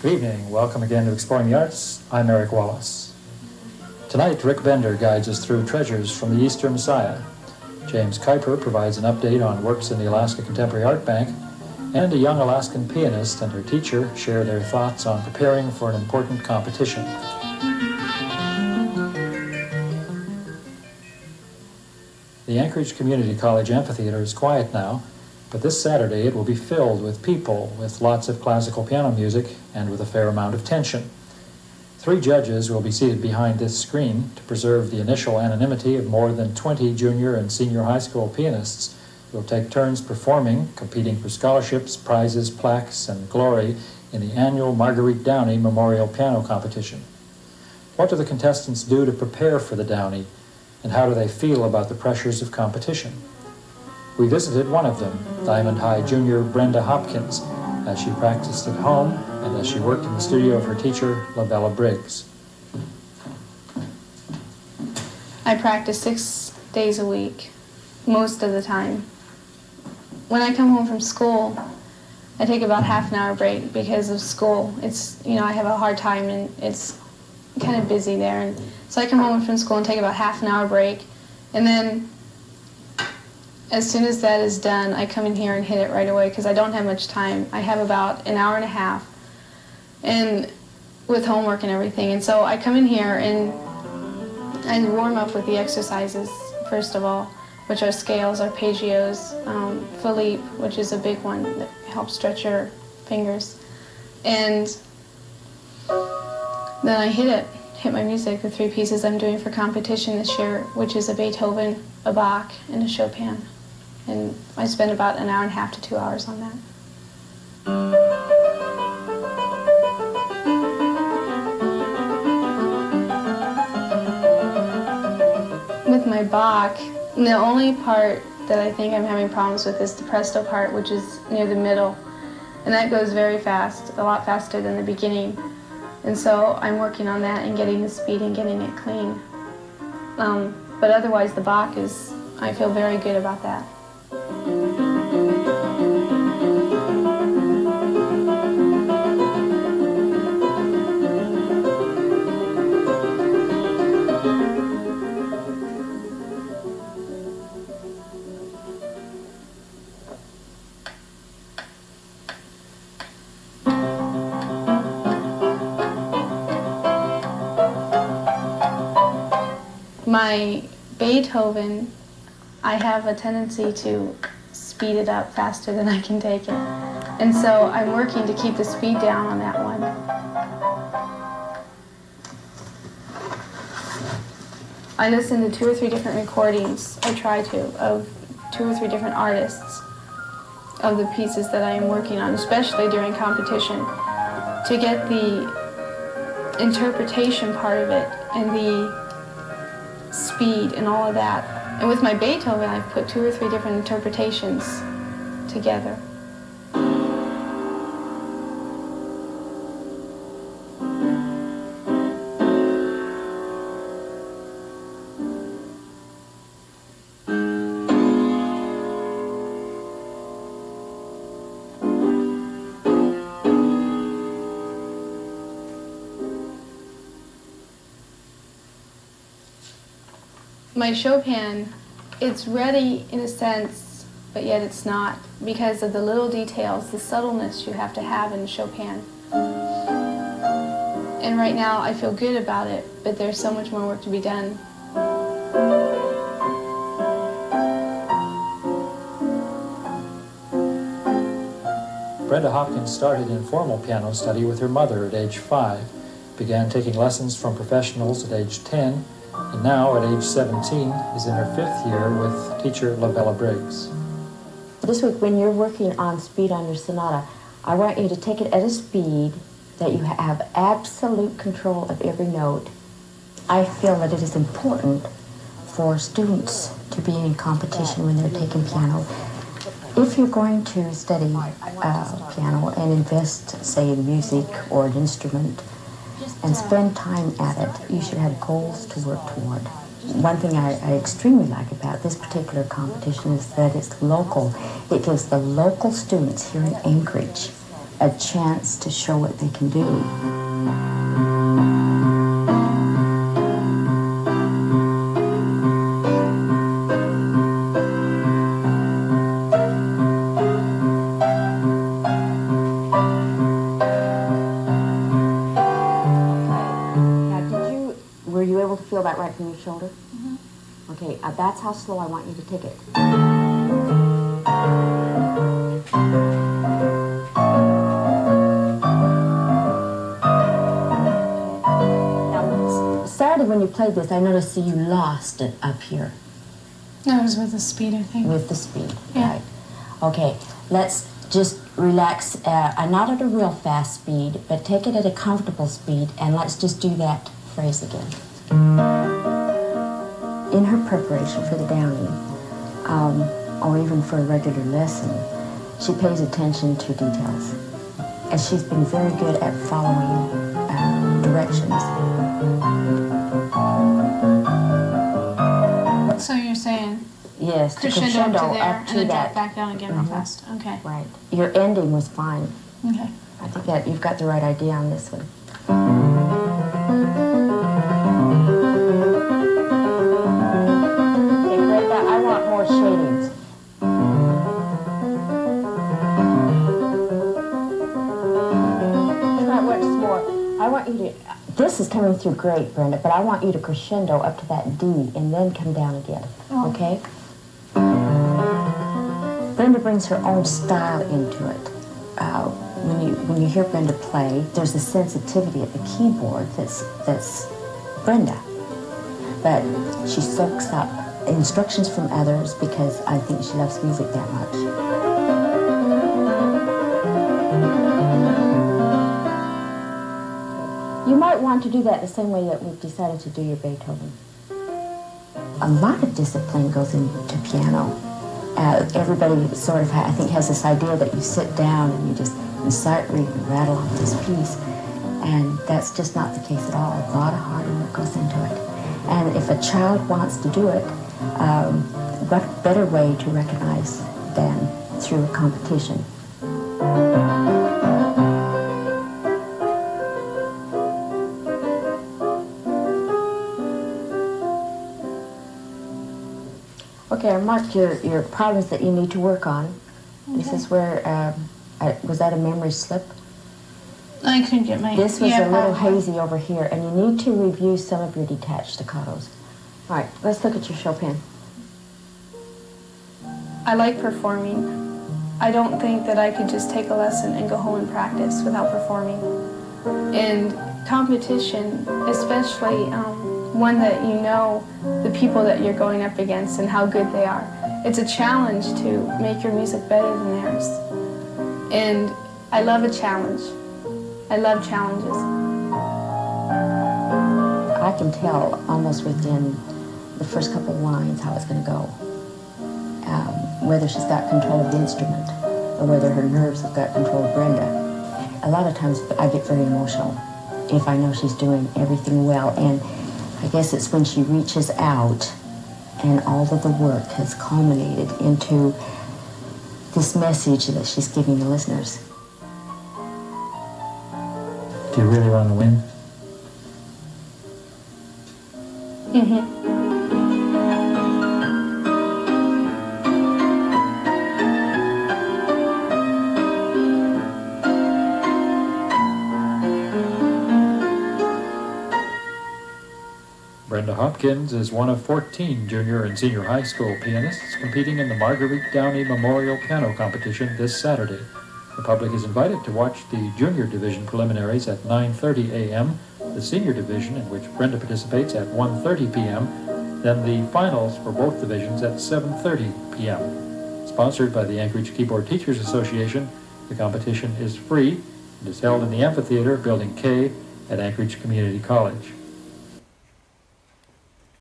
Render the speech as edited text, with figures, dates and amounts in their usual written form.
Good evening. Welcome again to Exploring the Arts. I'm Eric Wallace. Tonight, Rick Bender guides us through treasures from the Easter Messiah. James Kuiper provides an update on works in the Alaska Contemporary Art Bank, and a young Alaskan pianist and her teacher share their thoughts on preparing for an important competition. The Anchorage Community College Amphitheater is quiet now, but this Saturday it will be filled with people, with lots of classical piano music, and with a fair amount of tension. 3 judges will be seated behind this screen to preserve the initial anonymity of more than 20 junior and senior high school pianists who will take turns performing, competing for scholarships, prizes, plaques, and glory in the annual Marguerite Downey Memorial Piano Competition. What do the contestants do to prepare for the Downey, and how do they feel about the pressures of competition? We visited one of them, Diamond High junior Brenda Hopkins, as she practiced at home and as she worked in the studio of her teacher, Labella Briggs. I practice 6 days a week, most of the time. When I come home from school, I take about half an hour break because of school. I have a hard time and it's kind of busy there. And so I come home from school and take about half an hour break, and then as soon as that is done, I come in here and hit it right away because I don't have much time. I have about an hour and a half, and with homework and everything. And so I come in here and I warm up with the exercises, first of all, which are scales, arpeggios, Philippe, which is a big one that helps stretch your fingers. And then I hit my music, the 3 pieces I'm doing for competition this year, which is a Beethoven, a Bach, and a Chopin. And I spend about an hour and a half to 2 hours on that. With my Bach, the only part that I think I'm having problems with is the presto part, which is near the middle. And that goes very fast, a lot faster than the beginning. And so I'm working on that and getting the speed and getting it clean. But otherwise, the Bach I feel very good about that. My Beethoven, I have a tendency to speed it up faster than I can take it. And so I'm working to keep the speed down on that one. I listen to 2 or 3 different recordings, I try to, of 2 or 3 different artists of the pieces that I am working on, especially during competition, to get the interpretation part of it and the speed and all of that. And with my Beethoven, I've put 2 or 3 different interpretations together. My Chopin, it's ready in a sense, but yet it's not, because of the little details, the subtleness you have to have in Chopin. And right now I feel good about it, but there's so much more work to be done. Brenda Hopkins started informal piano study with her mother at age 5, began taking lessons from professionals at age 10, and now, at age 17, is in her 5th year with teacher Labella Briggs. This week, when you're working on speed on your sonata, I want you to take it at a speed that you have absolute control of every note. I feel that it is important for students to be in competition when they're taking piano. If you're going to study piano and invest, say, in music or an instrument, and spend time at it, you should have goals to work toward. One thing I extremely like about this particular competition is that it's local. It gives the local students here in Anchorage a chance to show what they can do. Were you able to feel that right from your shoulder? Mm-hmm. Okay, that's how slow I want you to take it. Now, Saturday when you played this, I noticed that you lost it up here. That was with the speed, I think. With the speed, yeah. Right. Okay, let's just relax, not at a real fast speed, but take it at a comfortable speed, and let's just do that phrase again. In her preparation for the Downing, or even for a regular lesson, she pays attention to details. And she's been very good at following directions. So you're saying yes, crescendo up to there, up to and then that. drop back down again real fast. Okay. Right. Your ending was fine. Okay. I think that you've got the right idea on this one. Okay, Brenda, I want more shadings. Try once more. I want you to... This is coming through great, Brenda, but I want you to crescendo up to that D and then come down again, okay? Brenda brings her own style into it. When you hear Brenda play, there's a sensitivity at the keyboard that's Brenda. But she soaks up instructions from others because I think she loves music that much. You might want to do that the same way that we've decided to do your Beethoven. A lot of discipline goes into piano. Everybody sort of, I think, has this idea that you sit down and you just silently rattle off this piece. And that's just not the case at all. A lot of hard work goes into it. And if a child wants to do it, what better way to recognize than through a competition? Okay, I marked your problems that you need to work on. Okay. This is where, was that a memory slip? I couldn't get my... This was a little hazy over here, and you need to review some of your detached staccatos. All right, let's look at your Chopin. I like performing. I don't think that I could just take a lesson and go home and practice without performing. And competition, especially one that you know the people that you're going up against and how good they are. It's a challenge to make your music better than theirs. And I love a challenge. I love challenges. I can tell almost within the first couple of lines how it's going to go. Whether she's got control of the instrument or whether her nerves have got control of Brenda. A lot of times I get very emotional if I know she's doing everything well, and I guess it's when she reaches out and all of the work has culminated into this message that she's giving the listeners. Do you really want to win? Mm-hmm. Brenda Hopkins is one of 14 junior and senior high school pianists competing in the Marguerite Downey Memorial Piano Competition this Saturday. The public is invited to watch the junior division preliminaries at 9:30 a.m., the senior division, in which Brenda participates, at 1:30 p.m., then the finals for both divisions at 7:30 p.m. Sponsored by the Anchorage Keyboard Teachers Association, the competition is free and is held in the amphitheater, Building K, at Anchorage Community College.